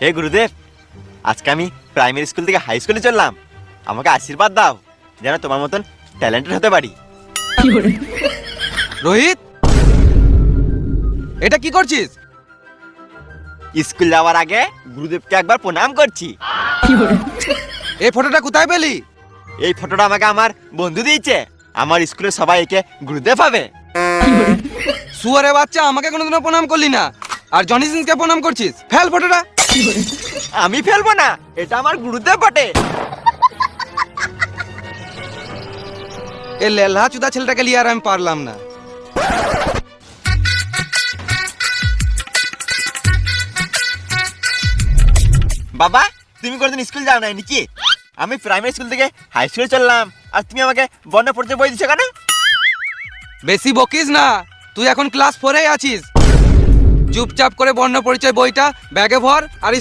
হে গুরুদেব, আজকে আমি প্রাইমারি স্কুল থেকে হাই স্কুলে চললাম। আমাকে আশীর্বাদ দাও যেন তোমার মতন ট্যালেন্টেড হতে পারি। রোহিত, এটা কি করছিস? স্কুল যাওয়ার আগে গুরুদেবকে একবার প্রণাম করছি। এই ফটোটা কোথায় পেলি? এই ফটোটা আমাকে আমার বন্ধু দিয়েছে। আমার স্কুলের সবাই একে গুরুদেব হবে। শুয়ারে বাচ্চা, আমাকে কোনোদিনও প্রণাম করলি না, আর জনি সিংকে প্রণাম করছিস। ফেল ফটোটা। আমি ফেলবো না, এটা আমার গুরুদেব বটে। এই লেলহা চুদা ছেলেটাকে লিয়ে আর আমি পারলাম না। বাবা, তুমি কোনদিন স্কুল যাও নাই নাকি? আমি প্রাইমারি স্কুল থেকে হাই স্কুলে চললাম, আর তুমি আমাকে বর্ণ পরিচয় বই দিচ্ছ কেন? বেশি বকিস না, তুই এখন ক্লাস 4-এ আছিস। চুপচাপ করে বর্ণ পরিচয় বইটা ব্যাগে ভর আর